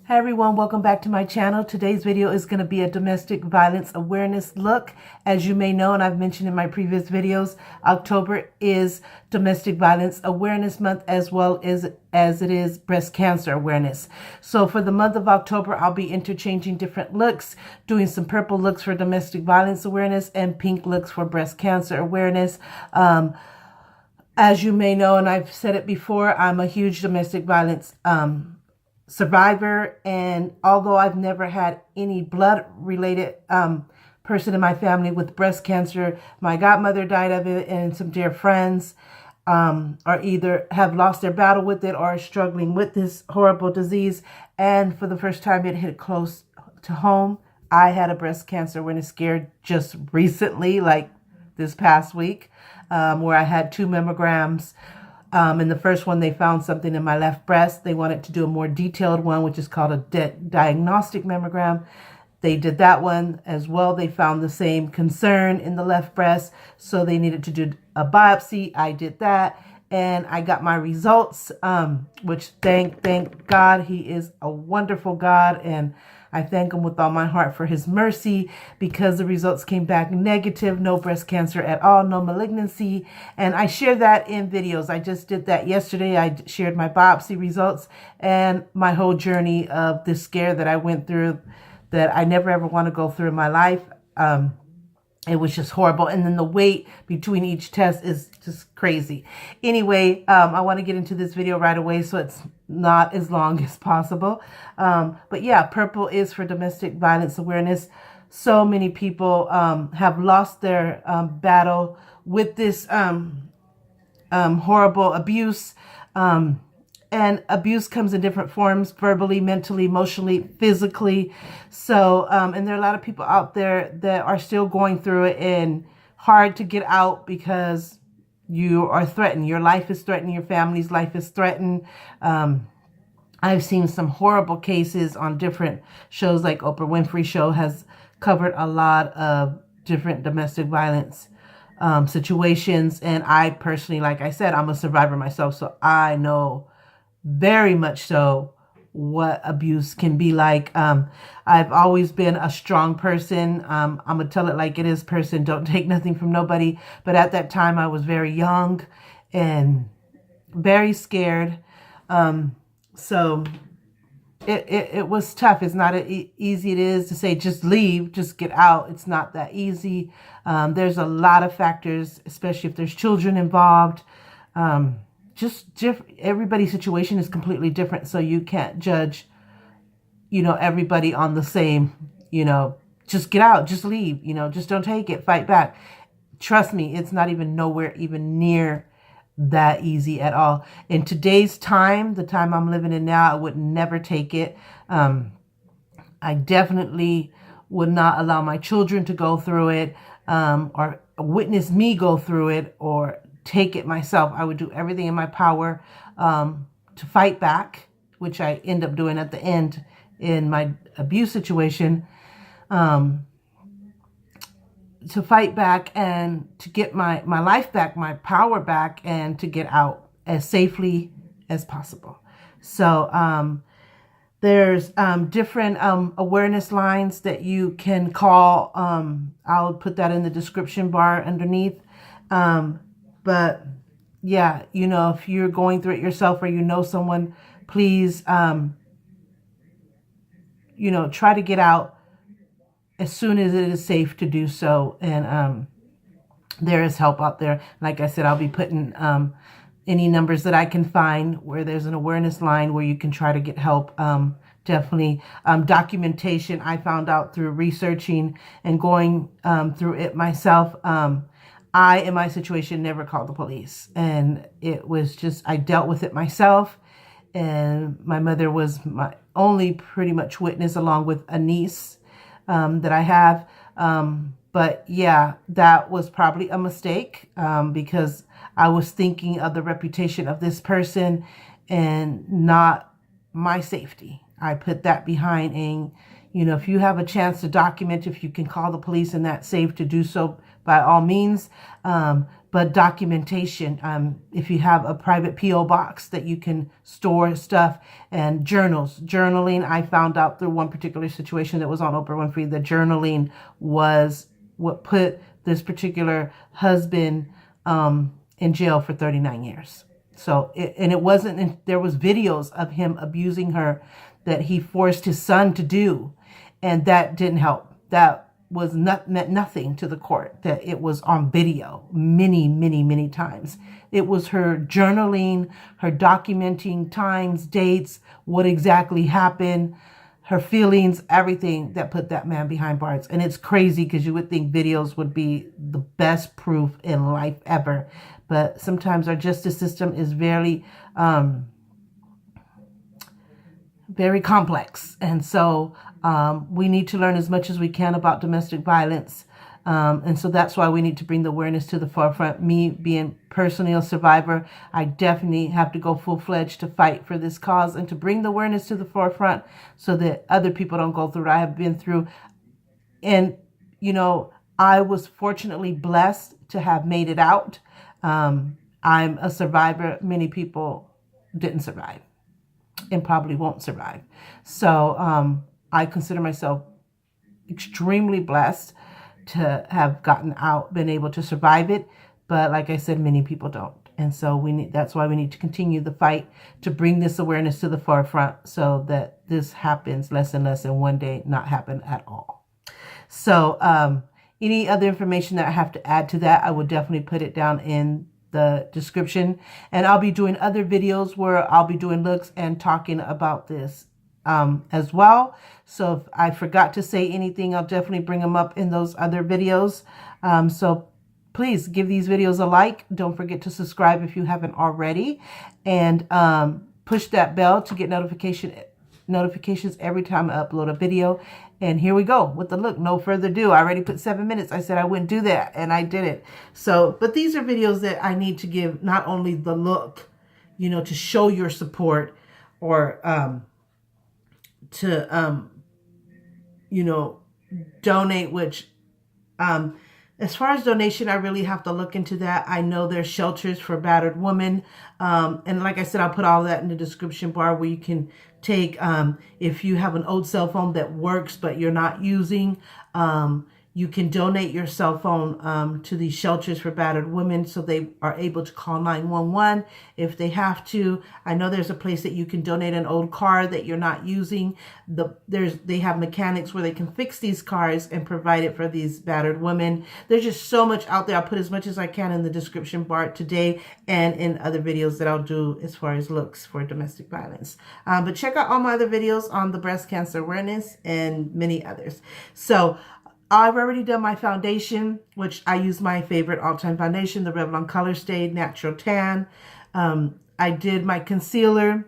Hi everyone, welcome back to my channel. Today's video is going to be a domestic violence awareness look. As you may know, and I've mentioned in my previous videos, October is Domestic Violence Awareness Month, as well as it is Breast Cancer Awareness. So for the month of October, I'll be interchanging different looks, doing some purple looks for domestic violence awareness and pink looks for breast cancer awareness. As you may know, and I've said it before, I'm a huge domestic violence survivor, and although I've never had any blood related person in my family with breast cancer, my godmother died of it, and some dear friends are either have lost their battle with it or are struggling with this horrible disease. And for the first time, it hit close to home. I had a breast cancer awareness scare just recently, like this past week, where I had 2 mammograms. In the first one, they found something in my left breast. They wanted to do a more detailed one, which is called a diagnostic mammogram. They did that one as well. They found the same concern in the left breast, so they needed to do a biopsy. I did that, and I got my results, which thank God. He is a wonderful God, and I thank him with all my heart for his mercy, because the results came back negative, no breast cancer at all, no malignancy. And I share that in videos. I just did that yesterday. I shared my biopsy results and my whole journey of this scare that I went through that I never ever want to go through in my life. It was just horrible. And then the wait between each test is just crazy. Anyway, I want to get into this video right away so it's not as long as possible. But yeah, purple is for domestic violence awareness. So many people have lost their battle with this horrible abuse. And abuse comes in different forms: verbally, mentally, emotionally, physically. So, and there are a lot of people out there that are still going through it, and hard to get out because you are threatened. Your life is threatened. Your family's life is threatened. I've seen some horrible cases on different shows, like Oprah Winfrey Show has covered a lot of different domestic violence situations. And I personally, like I said, I'm a survivor myself, so I know very much so what abuse can be like. I've always been a strong person. I'm gonna tell it like it is person. Don't take nothing from nobody. But at that time, I was very young and very scared. So it was tough. It's not as easy it is to say just leave, just get out. It's not that easy. There's a lot of factors, especially if there's children involved. Everybody's situation is completely different, so you can't judge, everybody on the same, just get out, just leave, just don't take it, fight back. Trust me, it's not even nowhere even near that easy at all. In today's time, the time I'm living in now, I would never take it. I definitely would not allow my children to go through it, or witness me go through it, or take it myself. I would do everything in my power to fight back, which I end up doing at the end in my abuse situation, to fight back and to get my life back, my power back, and to get out as safely as possible. So there's different awareness lines that you can call. I'll put that in the description bar underneath. But yeah, if you're going through it yourself, or someone, please, try to get out as soon as it is safe to do so. And there is help out there. Like I said, I'll be putting any numbers that I can find where there's an awareness line where you can try to get help. Definitely documentation I found out through researching and going through it myself. I, in my situation, never called the police, and it was just, I dealt with it myself, and my mother was my only pretty much witness, along with a niece that I have. But yeah, that was probably a mistake, because I was thinking of the reputation of this person and not my safety. I put that behind, and if you have a chance to document, if you can call the police and that's safe to do so, by all means. but documentation. If you have a private P.O. box that you can store stuff, and journaling. I found out through one particular situation that was on Oprah Winfrey, the journaling was what put this particular husband in jail for 39 years. So, it wasn't, there was videos of him abusing her that he forced his son to do, and that didn't help. That was meant nothing to the court, that it was on video many, many, many times. It was her journaling, her documenting times, dates, what exactly happened, her feelings, everything that put that man behind bars. And it's crazy because you would think videos would be the best proof in life ever. But sometimes our justice system is very, very complex. And so we need to learn as much as we can about domestic violence. And so that's why we need to bring the awareness to the forefront. Me being personally a survivor, I definitely have to go full-fledged to fight for this cause and to bring the awareness to the forefront so that other people don't go through what I have been through. And, you know, I was fortunately blessed to have made it out. I'm a survivor. Many people didn't survive and probably won't survive. So I consider myself extremely blessed to have gotten out, been able to survive it. But like I said, many people don't. And so that's why we need to continue the fight to bring this awareness to the forefront so that this happens less and less and one day not happen at all. So any other information that I have to add to that, I will definitely put it down in the description. And I'll be doing other videos where I'll be doing looks and talking about this as well. So if I forgot to say anything, I'll definitely bring them up in those other videos. So please give these videos a like. Don't forget to subscribe if you haven't already. And push that bell to get notifications every time I upload a video. And here we go with the look. No further ado. I already put 7 minutes. I said I wouldn't do that, and I did it. So, but these are videos that I need to give not only the look, you know, to show your support, or to you know, donate, which as far as donation, I really have to look into that. I know there's shelters for battered women. And like I said, I'll put all that in the description bar where you can take, if you have an old cell phone that works but you're not using, you can donate your cell phone to these shelters for battered women so they are able to call 911 if they have to. I know there's a place that you can donate an old car that you're not using. They have mechanics where they can fix these cars and provide it for these battered women. There's just so much out there. I'll put as much as I can in the description bar today and in other videos that I'll do as far as looks for domestic violence. But check out all my other videos on the breast cancer awareness and many others. So I've already done my foundation, which I use my favorite all-time foundation, the Revlon Colorstay Natural Tan. I did my concealer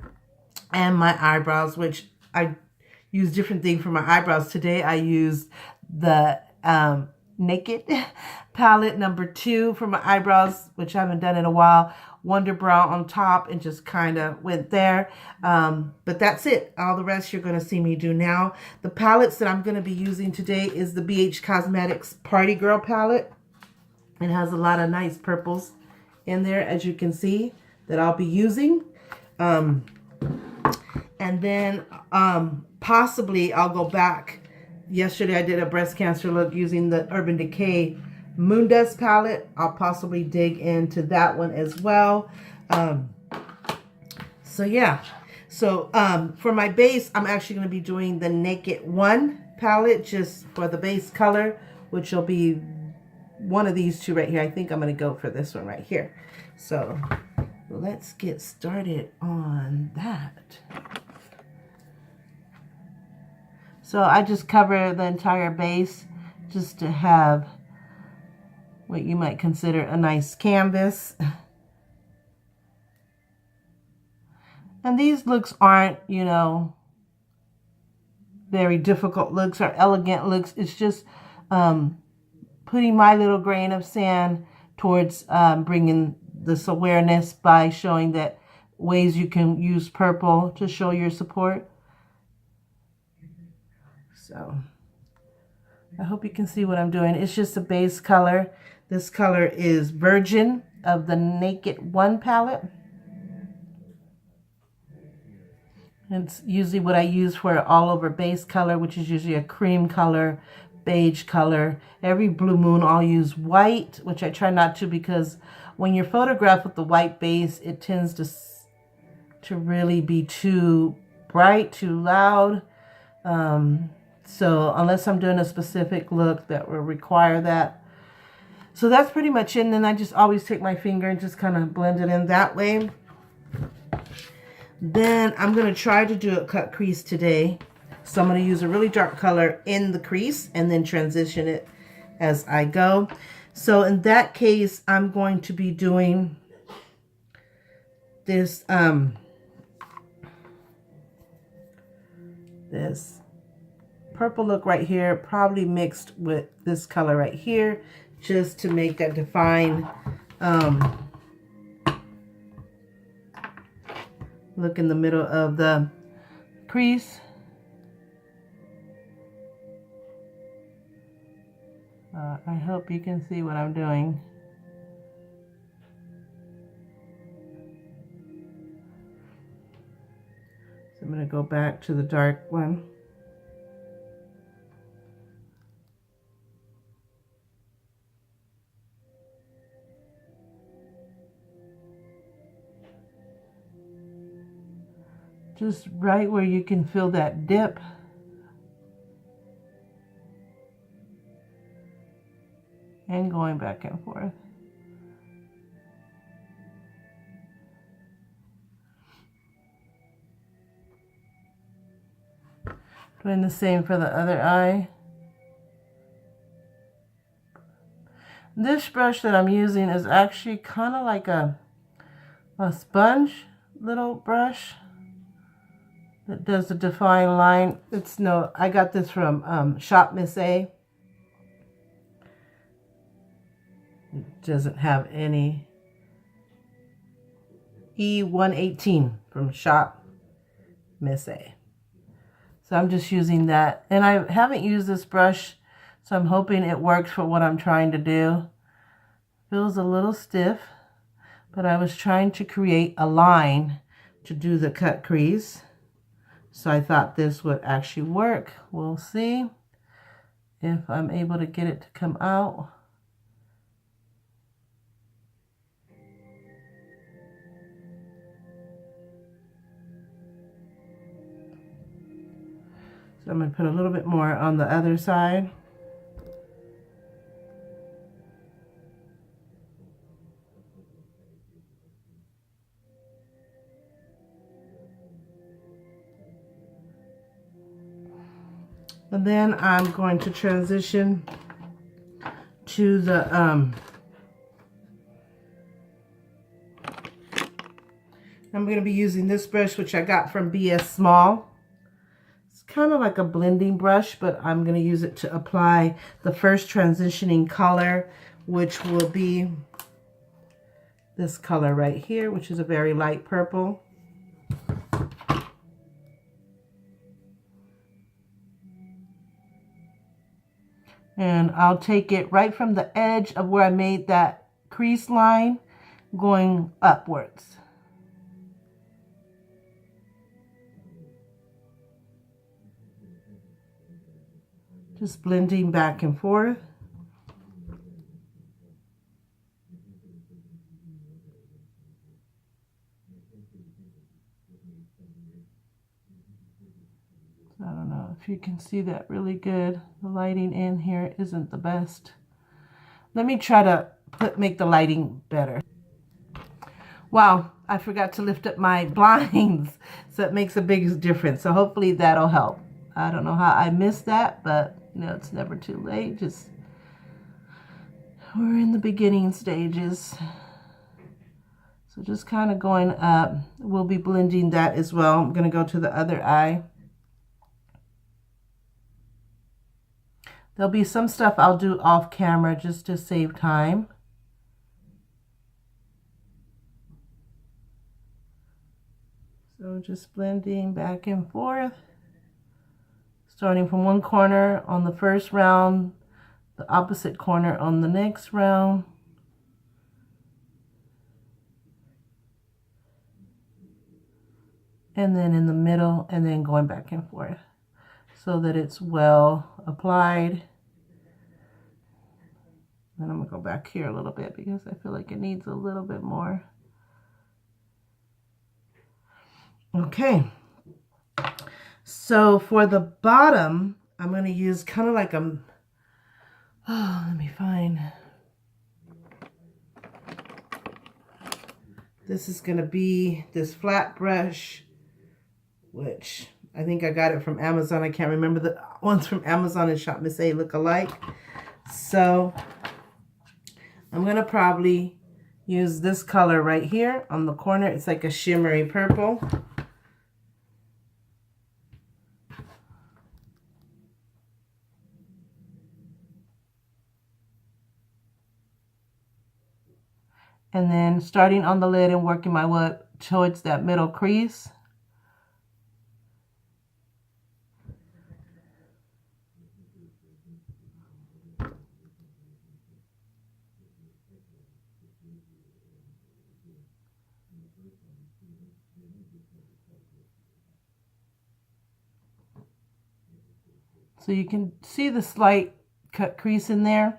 and my eyebrows, which I use different things for my eyebrows. Today I used the Naked palette number 2 for my eyebrows, which I haven't done in a while. Wunderbrow on top, and just kind of went there. But that's it. All the rest you're going to see me do now. The palettes that I'm going to be using today is the BH Cosmetics Party Girl palette. It has a lot of nice purples in there, as you can see, that I'll be using. And then possibly I'll go back. Yesterday I did a breast cancer look using the Urban Decay Moondust palette. I'll possibly dig into that one as well. So yeah. So for my base, I'm actually going to be doing the Naked One palette just for the base color, which will be one of these two right here. I think I'm going to go for this one right here. So let's get started on that. So I just cover the entire base just to have what you might consider a nice canvas. And these looks aren't, you know, very difficult looks or elegant looks. It's just putting my little grain of sand towards bringing this awareness by showing that ways you can use purple to show your support. So I hope you can see what I'm doing. It's just a base color. This color is Virgin of the Naked One palette. It's usually what I use for an all over base color, which is usually a cream color, beige color. Every blue moon I'll use white, which I try not to, because when you're photographed with the white base, it tends to really be too bright, too loud. So unless I'm doing a specific look that will require that. So that's pretty much it. And then I just always take my finger and just kind of blend it in that way. Then I'm going to try to do a cut crease today. So I'm going to use a really dark color in the crease and then transition it as I go. So in that case, I'm going to be doing this this purple look right here, probably mixed with this color right here, just to make that defined look in the middle of the crease. I hope you can see what I'm doing. So I'm going to go back to the dark one. Just right where you can feel that dip. And going back and forth. Doing the same for the other eye. This brush that I'm using is actually kind of like a sponge little brush that does the define line. I got this from Shop Miss A. It doesn't have any. E118 from Shop Miss A. So I'm just using that. And I haven't used this brush, so I'm hoping it works for what I'm trying to do. Feels a little stiff, but I was trying to create a line to do the cut crease. So I thought this would actually work. We'll see if I'm able to get it to come out. So I'm going to put a little bit more on the other side. And then I'm going to transition to the I'm going to be using this brush, which I got from BS Small. It's kind of like a blending brush, but I'm going to use it to apply the first transitioning color, which will be this color right here, which is a very light purple. And I'll take it right from the edge of where I made that crease line, going upwards. Just blending back and forth. I don't know if you can see that really good. The lighting in here isn't the best. Let me try to make the lighting better. Wow, I forgot to lift up my blinds, so it makes a big difference. So hopefully that'll help. I don't know how I missed that, but you know, it's never too late. Just we're in the beginning stages. So just kind of going up. We'll be blending that as well. I'm going to go to the other eye. There'll be some stuff I'll do off camera just to save time. So just blending back and forth. Starting from one corner on the first round, the opposite corner on the next round. And then in the middle, and then going back and forth so that it's well applied. And I'm going to go back here a little bit because I feel like it needs a little bit more. Okay. So for the bottom, I'm going to use kind of like a, oh, let me find. This is going to be this flat brush, which I think I got it from Amazon. I can't remember the ones from Amazon and Shop Miss A look alike. So I'm going to probably use this color right here on the corner. It's like a shimmery purple. And then starting on the lid and working my way towards that middle crease. So you can see the slight cut crease in there.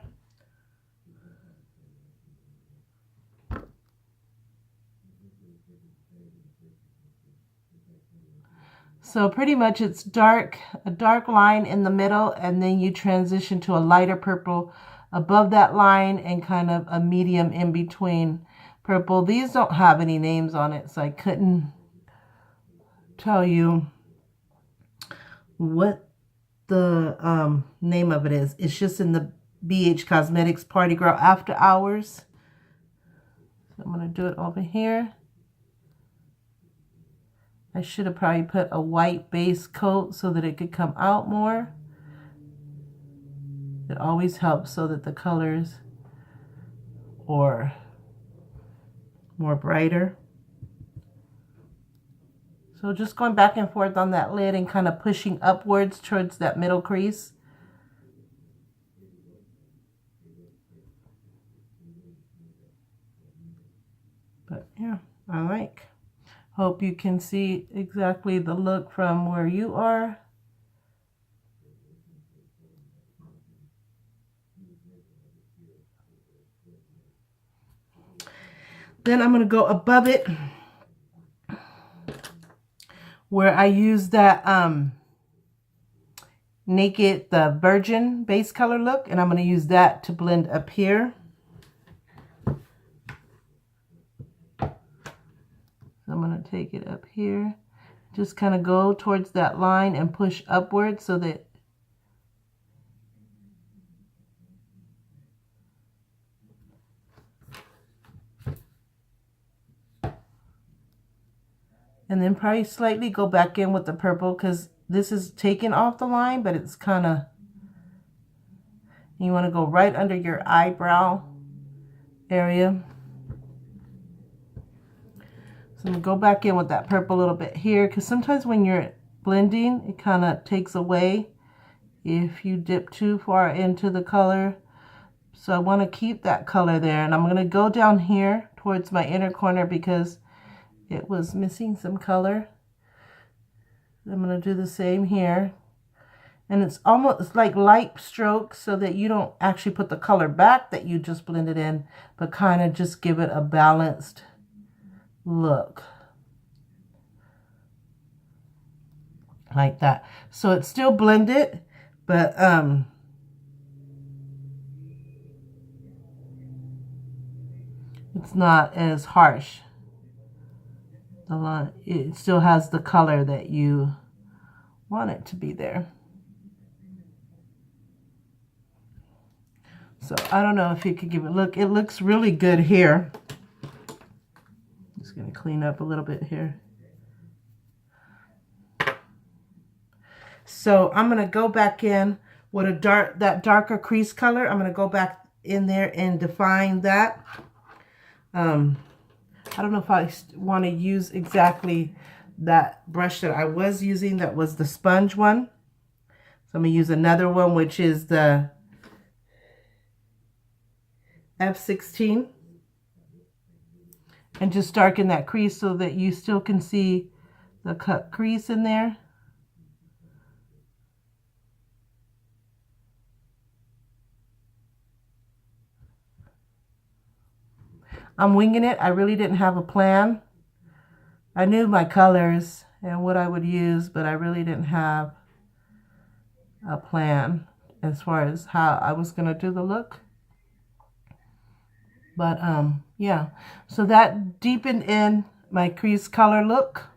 So pretty much it's dark, a dark line in the middle, and then you transition to a lighter purple above that line and kind of a medium in between purple. These don't have any names on it, so I couldn't tell you what the name of it is. It's just in the BH Cosmetics Party Girl After Hours. So I'm going to do it over here. I should have probably put a white base coat so that it could come out more. It always helps so that the colors are more brighter. So just going back and forth on that lid and kind of pushing upwards towards that middle crease. But yeah, I like. Hope you can see exactly the look from where you are. Then I'm going to go above it where I use that Naked, the Virgin base color look, and I'm going to use that to blend up here. I'm going to take it up here, just kind of go towards that line and push upwards so that and then probably slightly go back in with the purple because this is taken off the line, but it's kind of, you want to go right under your eyebrow area. So I'm going to go back in with that purple a little bit here because sometimes when you're blending, it kind of takes away if you dip too far into the color. So I want to keep that color there. And I'm going to go down here towards my inner corner because it was missing some color. I'm going to do the same here. And it's almost like light strokes so that you don't actually put the color back that you just blended in, but kind of just give it a balanced look like that. So it's still blended, but it's not as harsh. The line, it still has the color that you want it to be there. So I don't know if you could give it a look. It looks really good here. Just going to clean up a little bit here. So I'm going to go back in with a that darker crease color. I'm going to go back in there and define that. I don't know if I want to use exactly that brush that I was using. That was the sponge one. So I'm going to use another one, which is the F16 and just darken that crease so that you still can see the cut crease in there. I'm winging it. I really didn't have a plan. I knew my colors and what I would use, but I really didn't have a plan as far as how I was going to do the look. But yeah, so that deepened in my crease color look.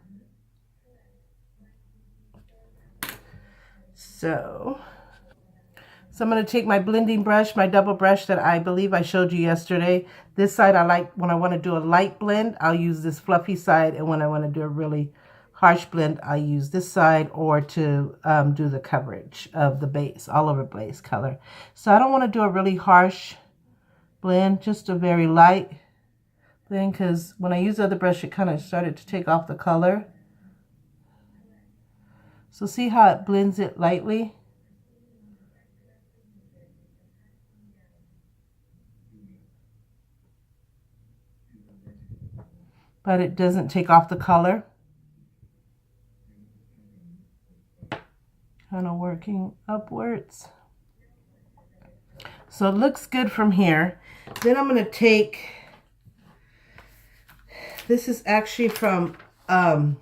So I'm going to take my blending brush, my double brush that I believe I showed you yesterday. This side I like when I want to do a light blend, I'll use this fluffy side. And when I want to do a really harsh blend, I use this side, or to do the coverage of the base, all over base color. So I don't want to do a really harsh blend, just a very light blend, because when I use the other brush, it kind of started to take off the color. So see how it blends it lightly? But it doesn't take off the color. Kind of working upwards. So it looks good from here. Then I'm going to take, this is actually from a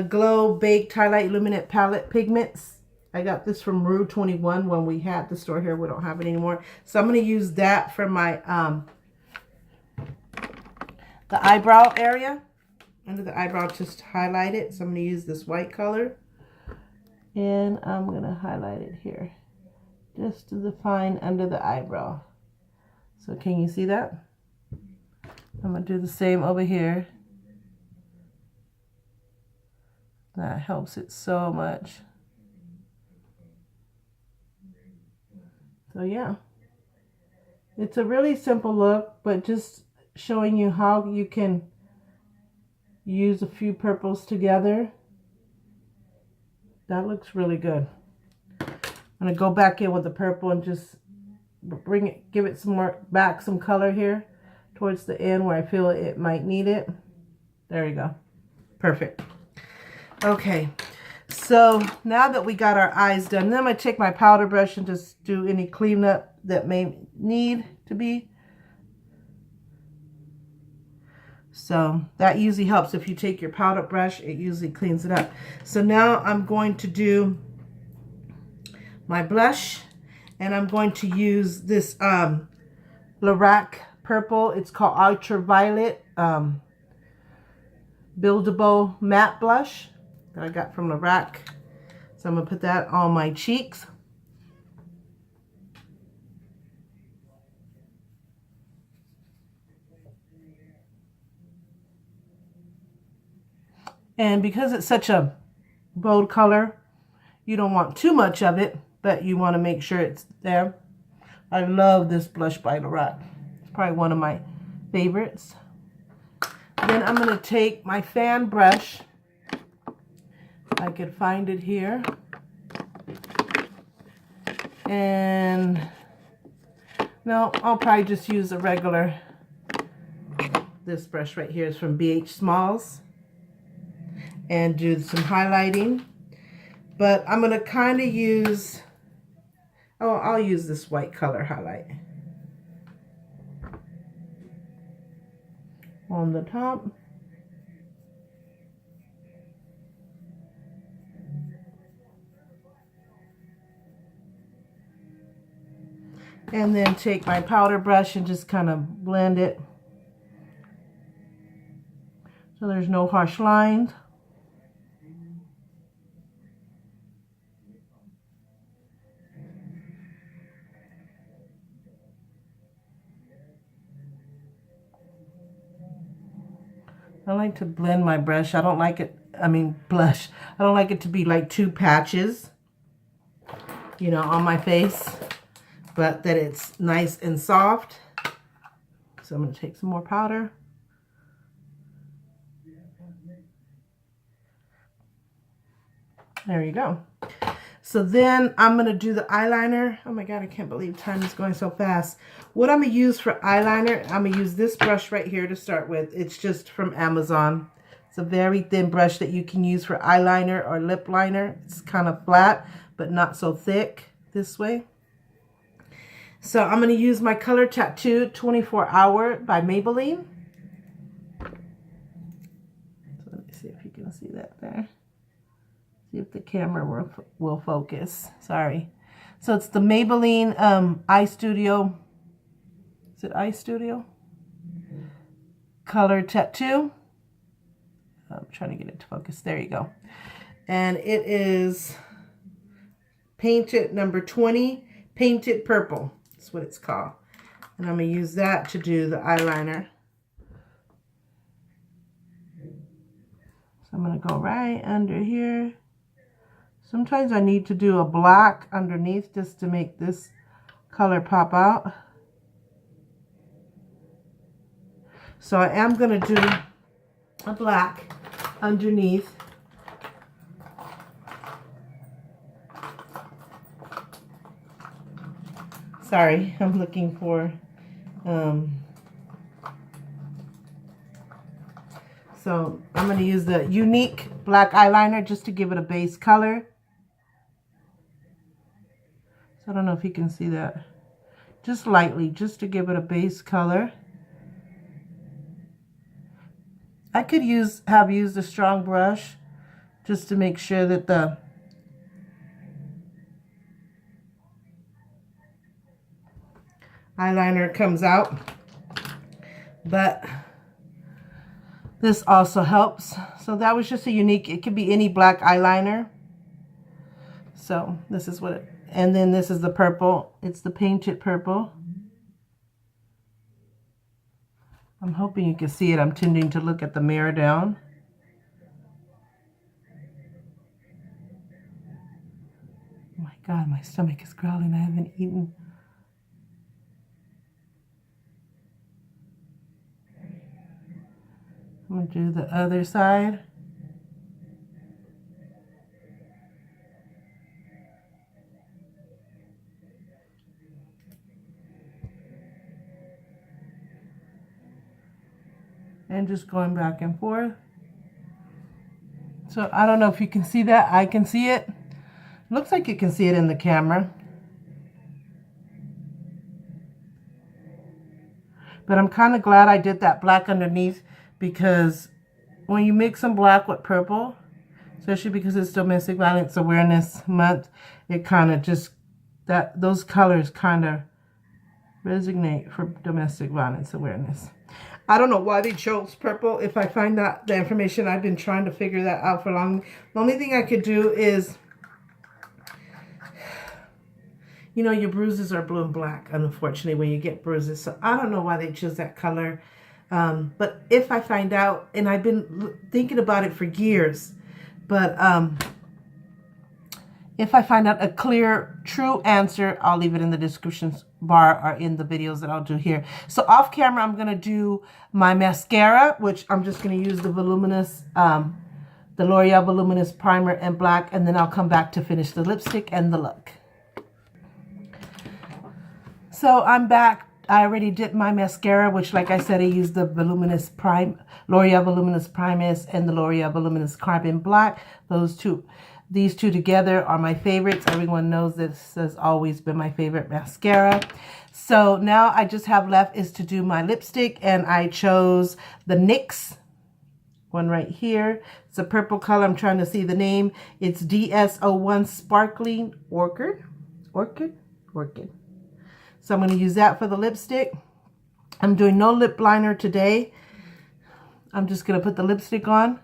Glow Baked Highlight Luminant Palette Pigments. I got this from Rue 21 when we had the store here. We don't have it anymore. So I'm going to use that for my the eyebrow area. Under the eyebrow, just highlight it. So I'm going to use this white color. And I'm going to highlight it here, just to define under the eyebrow. So can you see that? I'm going to do the same over here. That helps it so much. So yeah, it's a really simple look, but just showing you how you can use a few purples together. That looks really good. I'm going to go back in with the purple and just bring it, give it some more, back some color here towards the end where I feel it might need it. There you go. Perfect. Okay, so now that we got our eyes done, then I'm going to take my powder brush and just do any cleanup that may need to be. So that usually helps. If you take your powder brush, it usually cleans it up. So now I'm going to do my blush, and I'm going to use this Lorac purple. It's called ultraviolet buildable matte blush that I got from Lorac. So I'm going to put that on my cheeks. And because it's such a bold color, you don't want too much of it, but you want to make sure it's there. I love this blush by Lorac. It's probably one of my favorites. Then I'm going to take my fan brush. I could find it here. And no, I'll probably just use a regular. This brush right here is from BH Smalls. And do some highlighting. But I'm going to kind of use, oh, I'll use this white color highlight on the top. And then take my powder brush and just kind of blend it so there's no harsh lines. I like to blend my brush. I don't like it, blush. I don't like it to be like two patches, you know, on my face, but that it's nice and soft. So I'm going to take some more powder. There you go. So then I'm going to do the eyeliner. Oh my God, I can't believe time is going so fast. What I'm going to use for eyeliner, I'm going to use this brush right here to start with. It's just from Amazon. It's a very thin brush that you can use for eyeliner or lip liner. It's kind of flat, but not so thick this way. So I'm going to use my Color Tattoo 24 Hour by Maybelline. So let me see if you can see that there. See if the camera will focus. Sorry. So it's the Maybelline Eyestudio. Is it Eyestudio? Color Tattoo. I'm trying to get it to focus. There you go. And it is Painted number 20, Painted Purple. That's what it's called. And I'm going to use that to do the eyeliner. So I'm going to go right under here. Sometimes I need to do a black underneath just to make this color pop out. So I am going to do a black underneath. Sorry, I'm looking for, so I'm going to use the Younique black eyeliner just to give it a base color. So I don't know if you can see that. Just lightly, just to give it a base color. I could have used a strong brush just to make sure that the eyeliner comes out, but this also helps. So that was just a Younique. It could be any black eyeliner. So this is what it, and then this is the purple. It's the Painted Purple. I'm hoping you can see it. I'm tending to look at the mirror down. Oh my God, my stomach is growling. I haven't eaten. I'm going to do the other side. And just going back and forth. So I don't know if you can see that. I can see it. Looks like you can see it in the camera. But I'm kind of glad I did that black underneath, because when you mix some black with purple, especially because it's Domestic Violence Awareness Month, it kind of just, those colors kind of resonate for domestic violence awareness. I don't know why they chose purple. If I find that the information, I've been trying to figure that out for long. The only thing I could do is, you know, your bruises are blue and black, unfortunately, when you get bruises. So I don't know why they chose that color. But if I find out, and I've been thinking about it for years, but if I find out a clear, true answer, I'll leave it in the description bar or in the videos that I'll do here. So off camera, I'm going to do my mascara, which I'm just going to use the Voluminous, the Loreal Voluminous Primer in black, and then I'll come back to finish the lipstick and the look. So I'm back. I already did my mascara, which, like I said, I used the Voluminous L'Oreal Voluminous Primus and the L'Oreal Voluminous Carbon Black. These two together are my favorites. Everyone knows this has always been my favorite mascara. So now I just have left is to do my lipstick, and I chose the NYX one right here. It's a purple color. I'm trying to see the name. It's DS01 Sparkling Orchid. So I'm going to use that for the lipstick. I'm doing no lip liner today. I'm just going to put the lipstick on.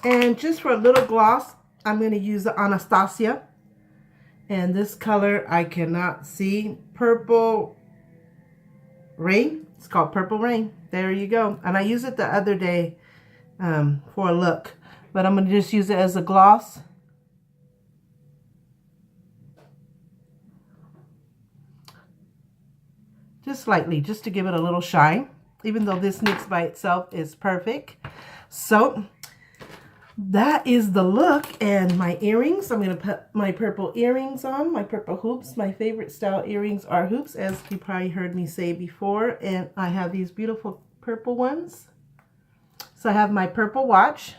And just for a little gloss, I'm going to use the Anastasia. And this color I cannot see. Purple Rain. It's called Purple Rain. There you go. And I used it the other day for a look. But I'm going to just use it as a gloss. just slightly, just to give it a little shine, even though this NYX by itself is perfect. So that is the look. And my earrings, I'm going to put my purple earrings on, my purple hoops. My favorite style earrings are hoops, as you probably heard me say before. And I have these beautiful purple ones. So I have my purple watch,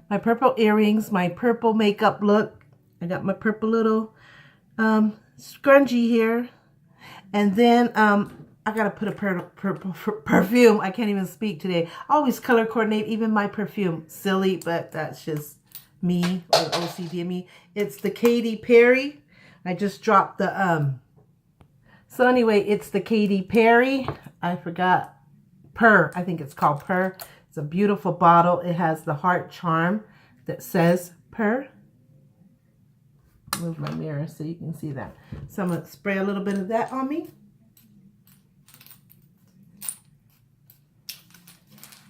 my purple earrings, my purple makeup look. I got my purple little scrunchie here. And then I gotta put a purple perfume. I can't even speak today. I always color coordinate even my perfume. Silly, but that's just me, or the OCD in me. It's the Katy Perry. I just dropped the so anyway, it's the Katy Perry. I forgot. Purr. I think it's called Purr. It's a beautiful bottle. It has the heart charm that says Purr. Move my mirror so you can see that. So I'm going to spray a little bit of that on me.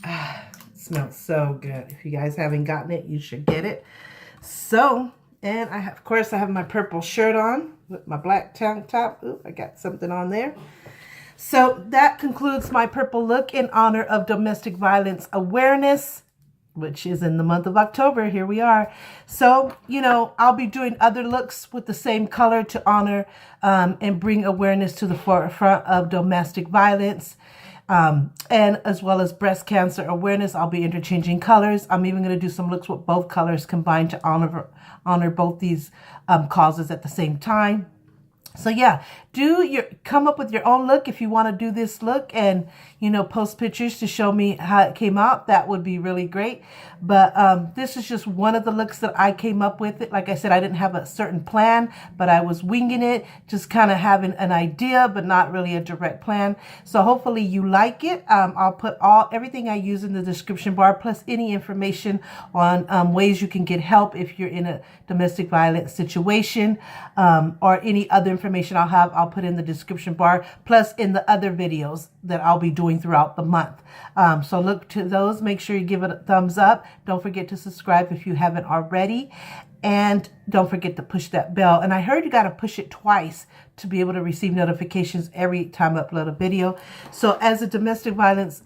It smells so good. If you guys haven't gotten it, you should get it. So, and I have, of course, I have my purple shirt on with my black tank top. Ooh, I got something on there. So that concludes my purple look in honor of Domestic Violence Awareness, which is in the month of October. Here we are. So, you know, I'll be doing other looks with the same color to honor and bring awareness to the forefront of domestic violence. And as well as breast cancer awareness. I'll be interchanging colors. I'm even going to do some looks with both colors combined to honor both these causes at the same time. So yeah, come up with your own look if you want to do this look, and you know, post pictures to show me how it came out. That would be really great. But this is just one of the looks that I came up with. It, like I said, I didn't have a certain plan, but I was winging it, just kind of having an idea, but not really a direct plan. So hopefully you like it. I'll put everything I use in the description bar, plus any information on ways you can get help if you're in a domestic violence situation, or any other information I'll put in the description bar, plus in the other videos that I'll be doing throughout the month. So look to those. Make sure you give it a thumbs up. Don't forget to subscribe if you haven't already. And don't forget to push that bell. And I heard you got to push it twice to be able to receive notifications every time I upload a video. So as a domestic violence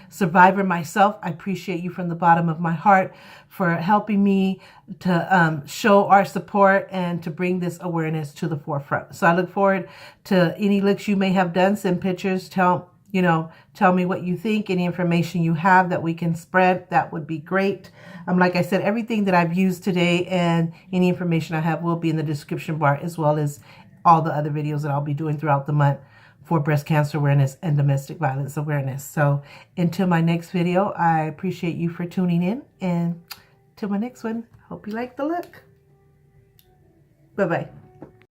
survivor myself, I appreciate you from the bottom of my heart for helping me to show our support and to bring this awareness to the forefront. So I look forward to any looks you may have done. Send pictures. Tell me what you think, any information you have that we can spread. That would be great. Like I said, everything that I've used today and any information I have will be in the description bar, as well as all the other videos that I'll be doing throughout the month for breast cancer awareness and domestic violence awareness. So until my next video, I appreciate you for tuning in, and till my next one, hope you like the look. Bye-bye.